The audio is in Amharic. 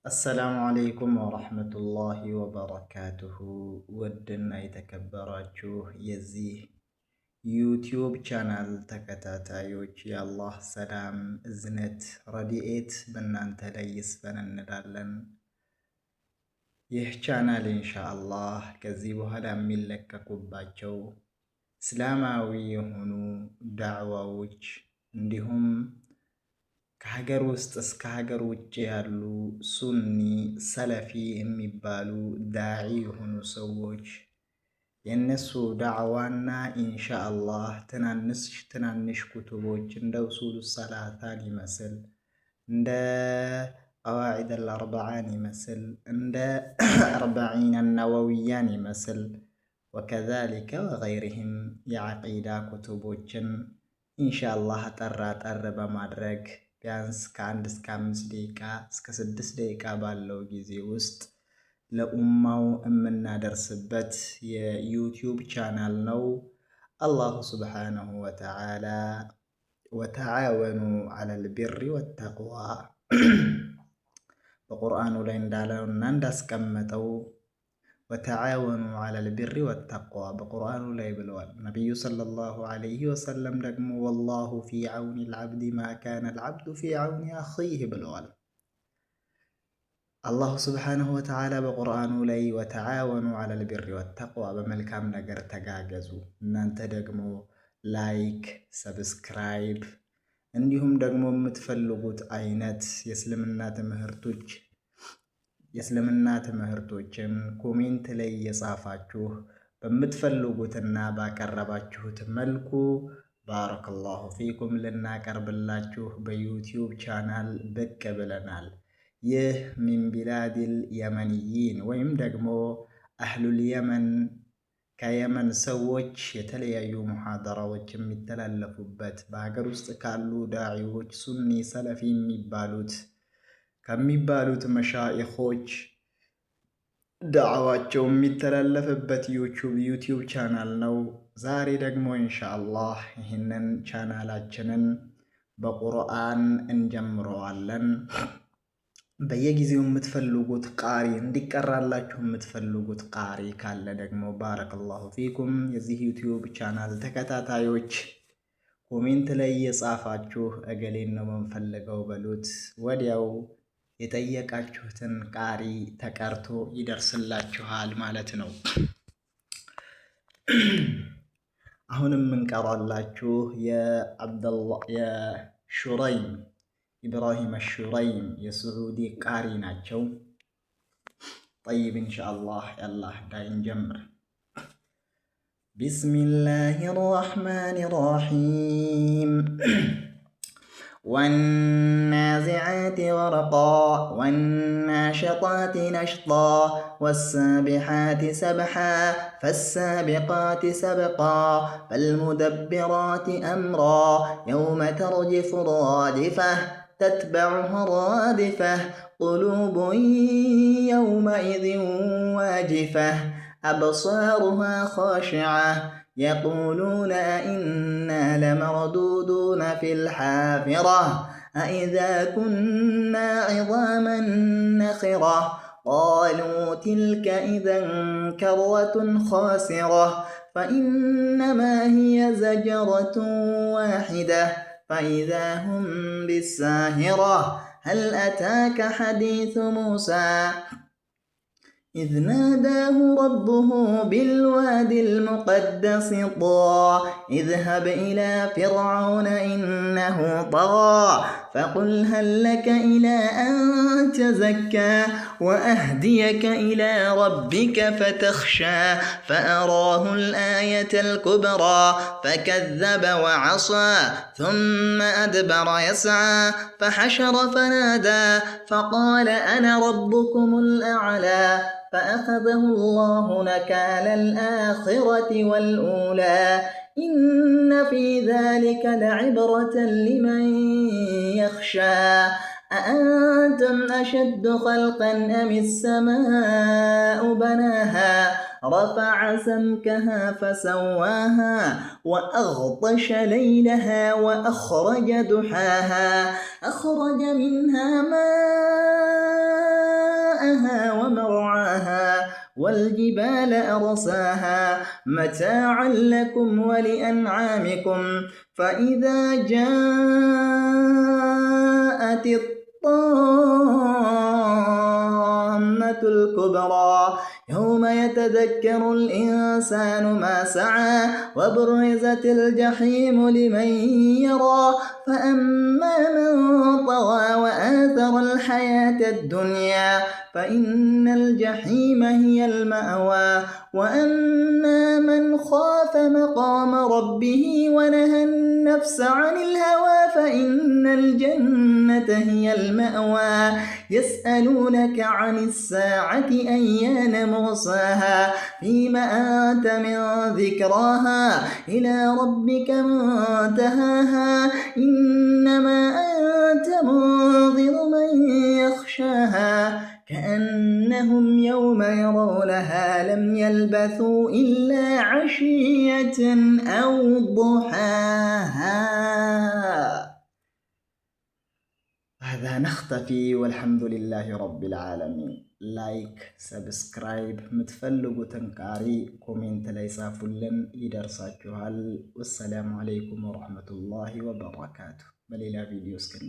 አሰላሙ አለይኩም ወረሕመቱላሂ ወበረካቱሁ። ውድና የተከበራችሁ የዚህ ዩቲዩብ ቻናል ተከታታዮች የአላህ ሰላም፣ እዝነት፣ ረድኤት በእናንተ ላይ ይስፈን እንላለን። ይህ ቻናል ኢንሻአላህ ከዚህ በኋላ የሚለቀቁባቸው እስላማዊ የሆኑ ዳዕዋዎች እንዲሁም ከሀገር ውስጥ እስከ ሀገር ውጭ ያሉ ሱኒ ሰለፊ የሚባሉ ዳዒ የሆኑ ሰዎች የእነሱ ዳዕዋና ኢንሻአላህ ትናንሽ ኩቱቦች እንደ ኡሱሉ ሰላታን ይመስል እንደ ቀዋዒድ አልአርበዓን ይመስል እንደ አርበዒን አነወዊያን ይመስል ወከዛሊከ ወገይሪህም የዓቂዳ ኩቱቦችን ኢንሻአላህ አጠር በማድረግ ቢያንስ ከ1 እስከ 5 ደቂቃ እስከ 6 ደቂቃ ባለው ጊዜ ውስጥ ለኡማው የምናደርስበት የዩቲዩብ ቻናል ነው። አላሁ ሱብሓነሁ ወተዓላ ወተዓወኑ ዐለል ቢሪ ወተቅዋ በቁርአኑ ላይ እንዳለውና እንዳስቀመጠው ወተዓወኑ ዐለል ቢሪ ወተቅዋ በቁርአኑ ላይ ብለዋል። ነቢዩ ሰለላሁ ዐለይሂ ወሰለም ደግሞ ወላሁ ፊ ዐውኒል ዐብዲ ማ ካነል ዐብዱ ፊ ዐውኒ አኺህ ብለዋል። አላሁ ስብሓነሁ ወተዓላ በቁርአኑ ላይ ወተዓወኑ ዐለል ቢሪ ወተቅዋ በመልካም ነገር ተጋገዙ፣ እናንተ ደግሞ ላይክ፣ ሰብስክራይብ እንዲሁም ደግሞ የምትፈልጉት አይነት የእስልምና ትምህርቶችን ኮሜንት ላይ እየጻፋችሁ በምትፈልጉትና ባቀረባችሁት መልኩ ባረከላሁ ፊኩም ልናቀርብላችሁ በዩቲዩብ ቻናል ብቅ ብለናል። ይህ ሚን ቢላዲል የመንይን ወይም ደግሞ አህሉል የመን ከየመን ሰዎች የተለያዩ ሙሐደራዎች የሚተላለፉበት በሀገር ውስጥ ካሉ ዳዒዎች ሱኒ ሰለፊ ከሚባሉት መሻኢኾች ዳዕዋቸው የሚተላለፍበት ዩቲዩብ ቻናል ነው። ዛሬ ደግሞ ኢንሻአላህ ይህንን ቻናላችንን በቁርአን እንጀምረዋለን። በየጊዜው የምትፈልጉት ቃሪ እንዲቀራላችሁ የምትፈልጉት ቃሪ ካለ ደግሞ ባረከላሁ ፊኩም የዚህ ዩቲዩብ ቻናል ተከታታዮች ኮሜንት ላይ የጻፋችሁ እገሌን ነው የምንፈልገው በሉት። ወዲያው የጠየቃችሁትን ቃሪ ተቀርቶ ይደርስላችኋል ማለት ነው። አሁንም እንቀራላችሁ የሹረይም ኢብራሂም አሹረይም የስዑዲ ቃሪ ናቸው። ጠይብ ኢንሻአላህ ያላህ ዳይ እንጀምር። ቢስሚላሂ ራሕማኒ ራሒም والنازعات غرقا والناشطات نشطا والسابحات سبحا فالسابقات سبقا فالمدبرات أمرا يوم ترجف الرادفة تتبعها الرادفة قلوب يومئذ واجفة أبصارها خاشعة يقولون أئنا لمردودون في الحافرة أئذا كنا عظاما نخرة قالوا تلك إذا كرة خاسرة فإنما هي زجرة واحدة فإذا هم بالساهرة هل أتاك حديث موسى إذ ناداه ربه بالوادي المقدس طوى اذهب إلى فرعون إنه طغى فقل هل لك إلى أن تزكى وأهديك إلى ربك فتخشى فأراه الآية الكبرى فكذب وعصى ثم أدبر يسعى فحشر فنادى فقال أنا ربكم الأعلى فأخذه الله نكال الآخرة والأولى إن في ذلك لعبرة لمن يخشى أأنتم أشد خلقا أم السماء بناها رفع سمكها فسواها وأغطش ليلها وأخرج ضحاها أخرج منها ماءها ومرعاها والجبال أرساها متاعا لكم ولأنعامكم فإذا جاءت الطامة الكبرى يوم يتذكر الإنسان ما سعى وبرزت الجحيم لمن يرى فأما من طغى وآثر الحياة الدنيا فإن الجحيم هي المأوى وأما من خاف مقام ربه ونهى النفس عن الهوى فإن الجنة هي المأوى يسألونك عن الساعة أيان مرساها فيم أنت من ذكراها إلى ربك منتهاها إنما أنت منذر من يخشاها كأنهم يوم يرونها لم يلبثوا إلا عشية أو ضحاها. هذا نختفي والحمد لله رب العالمين. لايك سبسكرايب متفلقوا تنكاري كومنت ليس فلن يدرساكوهال والسلام عليكم ورحمة الله وبركاته. بليلا فيديو سكن